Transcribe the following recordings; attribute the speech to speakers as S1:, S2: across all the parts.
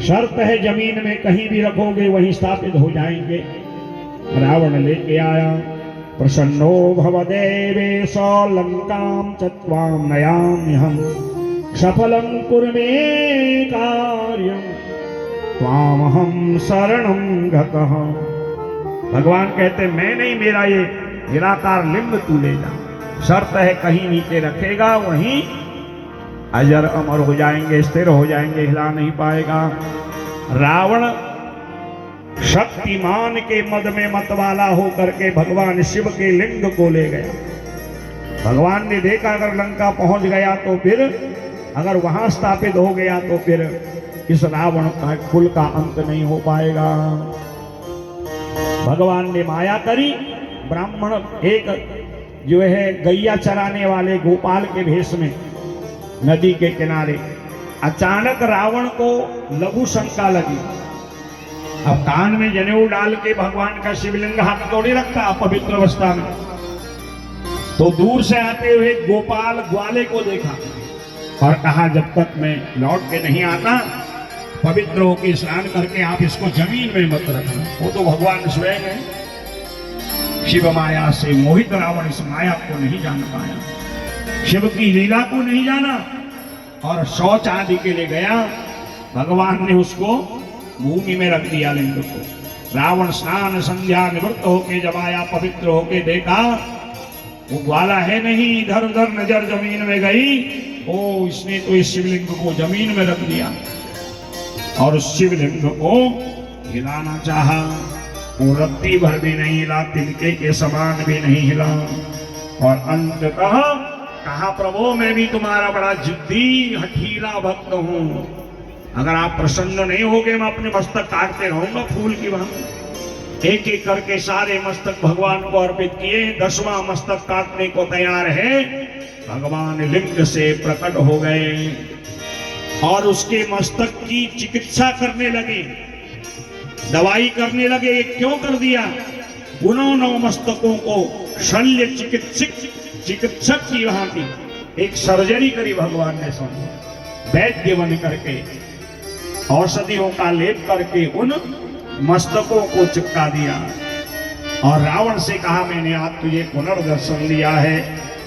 S1: शर्त है जमीन में कहीं भी रखोगे वहीं स्थापित हो जाएंगे। रावण लेके आया। प्रसन्नो भवदेवेश लंकां च त्वां नयाम्यहम् सफलं कुर्मे कार्यं त्वामहं शरणं गतः। भगवान कहते मैं नहीं, मेरा ये निराकार लिंग तू ले जा। शर्त है कहीं नीचे रखेगा वहीं अजर अमर हो जाएंगे, स्थिर हो जाएंगे, हिला नहीं पाएगा। रावण शक्तिमान के मद में मतवाला होकर के भगवान शिव के लिंग को ले गया। भगवान ने देखा अगर लंका पहुंच गया तो फिर, अगर वहां स्थापित हो गया तो फिर इस रावण का कुल का अंत नहीं हो पाएगा। भगवान ने माया करी। ब्राह्मण एक जो है गैया चराने वाले गोपाल के भेष में नदी के किनारे, अचानक रावण को लघु शंका लगी। अब कान में जनेऊ डाल के भगवान का शिवलिंग हाथ तोड़े रखा पवित्र अवस्था में, तो दूर से आते हुए गोपाल ग्वाले को देखा और कहा जब तक मैं लौट के नहीं आता पवित्र होकर स्नान करके आप इसको जमीन में मत रखना। वो तो भगवान स्वयं है। शिव माया से मोहित रावण इस माया को नहीं जान पाया, शिव की लीला को नहीं जाना और शौच आदि के लिए गया। भगवान ने उसको भूमि में रख दिया लिंग को। रावण स्नान संध्या निवृत्त होके जब आया, पवित्र होके देखा वो ग्वाला है नहीं, इधर उधर नजर जमीन में गई। ओ इसने तो इस शिवलिंग को जमीन में रख दिया और उस शिवलिंग को हिलाना चाहा, वो रत्ती भर भी नहीं हिला, तिनके के समान भी नहीं हिला। और अंततः कहा प्रभु मैं भी तुम्हारा बड़ा जिद्दी हठीला भक्त हूं, अगर आप प्रसन्न नहीं होगे मैं अपने मस्तक काटते रहूंगा फूल की भांति। एक एक करके सारे मस्तक भगवान को अर्पित किए। 10वां मस्तक काटने को तैयार है। भगवान लिंग से प्रकट हो गए और उसके मस्तक की चिकित्सा करने लगे, दवाई करने लगे। ये क्यों कर दिया? उन्होंने मस्तकों को शल्य चिकित्सक की भांति एक सर्जरी करी भगवान ने। समझ वैद्य बन करके औषधियों का लेप करके उन मस्तकों को चिपका दिया और रावण से कहा मैंने आज तुझे पुनर्दर्शन दिया है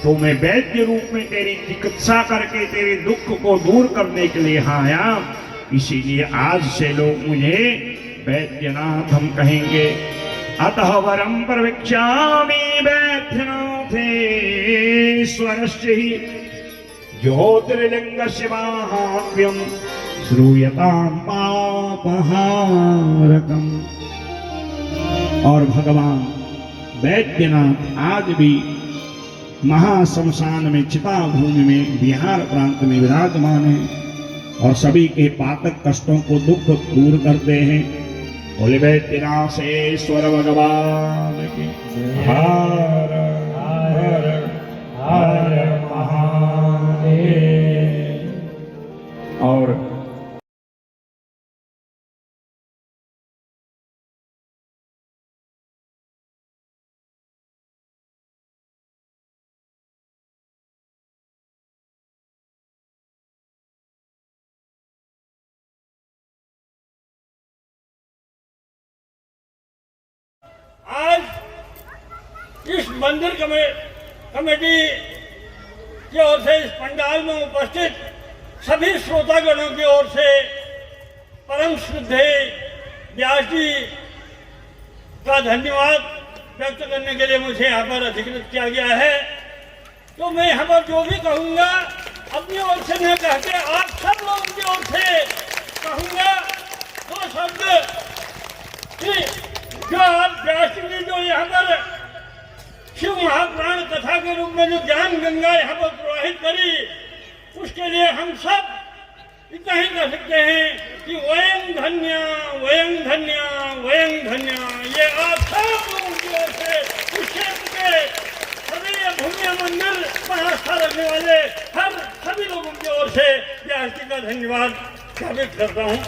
S1: तो मैं वैद्य रूप में तेरी चिकित्सा करके तेरे दुख को दूर करने के लिए आया, इसीलिए आज से लोग मुझे वैद्यनाथ हम कहेंगे। अतः वरम प्रवक्ष्यामि वैद्यनाथेश्वरस्य ज्योतिर्लिंग शिवाह्यम श्रूयतां पापहारकम्। और भगवान वैद्यनाथ आज भी महाशमशान में चिता भूमि में बिहार प्रांत में विराजमान है और सभी के पातक कष्टों को दुख दूर करते हैं। बोले वैद्यनाथेश्वर भगवान की हर हर हर महादेव। और
S2: आज इस मंदिर कमेटी की ओर से इस पंडाल में उपस्थित सभी श्रोतागणों की ओर से परम श्रद्धेय व्यास जी का धन्यवाद व्यक्त करने के लिए मुझे यहाँ पर अधिकृत किया गया है। तो मैं यहाँ पर जो भी कहूँगा अपनी ओर से नहीं कहते आप सब लोगों की ओर से कहूँगा दो शब्द कि जो आप व्यास जी जो यहाँ पर शिव महापुराण कथा के रूप में जो ज्ञान गंगा यहाँ पर प्रवाहित करी, उसके लिए हम सब इतना ही कह सकते हैं कि वयं धन्या वयं धन्या वयं धन्या। ये आप सब लोगों की ओर से इस क्षेत्र के सभी भूमि मंदिर पर आस्था रखने वाले हर सभी लोगों की ओर से व्यास जी का धन्यवाद ज्ञापित करता हूँ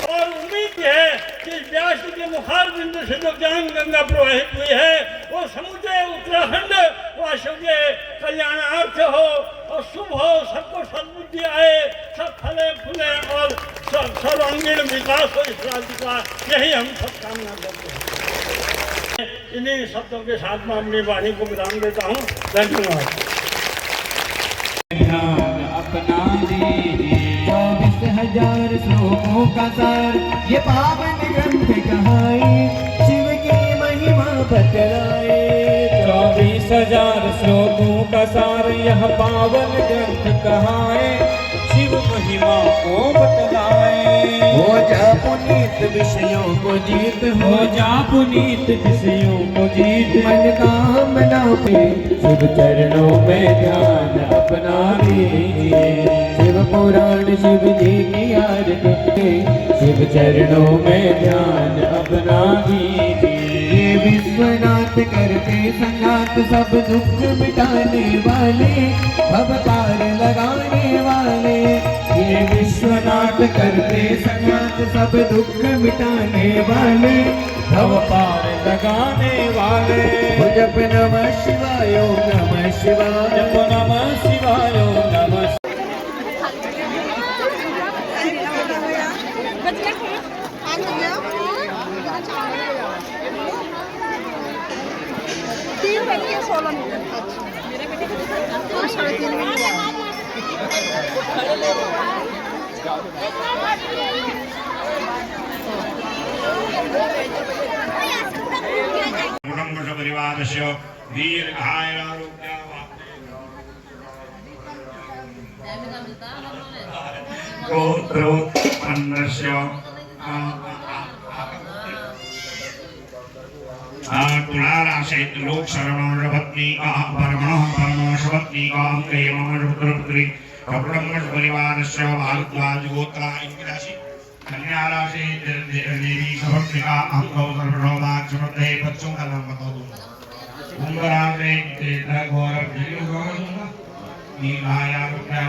S2: और उम्मीद है कि व्यास जी के मुखार बिंदु से जो ज्ञान गंगा प्रवाहित हुई है वो समूचे उत्तराखंड वासियों के कल्याणार्थ हो और शुभ हो, सबको सद्बुद्धि आए, सब फले फूले और सब सर्वांगीण विकास हो इस राज्य का, यही हम सब कामना करते हैं। इन्हीं शब्दों के साथ मैं अपनी वाणी को विराम देता हूँ। धन्यवाद।
S3: ध्यान अपना दीजिए 24,000 श्लोकों का सार ये पावन ग्रंथ कहाए शिव की महिमा बतलाए
S4: 24,000 श्लोकों का सार यह पावन ग्रंथ कहाए शिव महिमा को बतलाए
S3: हो जा पुनीत विषयों को जीत
S4: हो जा पुनीत विषयों को जीत
S3: मन कामना पे शिव चरणों में ध्यान अपना दीजिए शिव पुराण शिव जी की आरती शिव चरणों में ध्यान अपना दीजिए ये विश्वनाथ करते संगात सब दुख मिटाने वाले भव पार लगाने वाले ये विश्वनाथ करते संगात सब दुख मिटाने वाले
S4: भव पार लगाने वाले
S3: जप नमः शिवाय ओम नमः शिवाय
S4: जप नमः शिवाय ओम नमः
S5: तीन बजे 16 मिनट मेरे बेटे को 3:30 मिनट
S6: कुटुंब परिवारस्य दीर्घायुरारोग्य गोत्रोत्पन्नस्य तुलाराशे लोक शरणपत्नी परमणपत्नी पुत्रपुत्री कुटुंब परिवारस्य भारद्वाज गोत्रा इनकी राशि कन्या राशि देवी सभक्तिका अंगौ सर्वभाग समृद्धे बच्चों का नाम बता दो कुंभ राशि गौरव नीलाया रुपया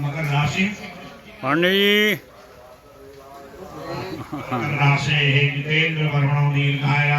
S6: मकर राशि
S2: पंडित
S6: राशि जितेंद्र वर्मणो दीर्घाया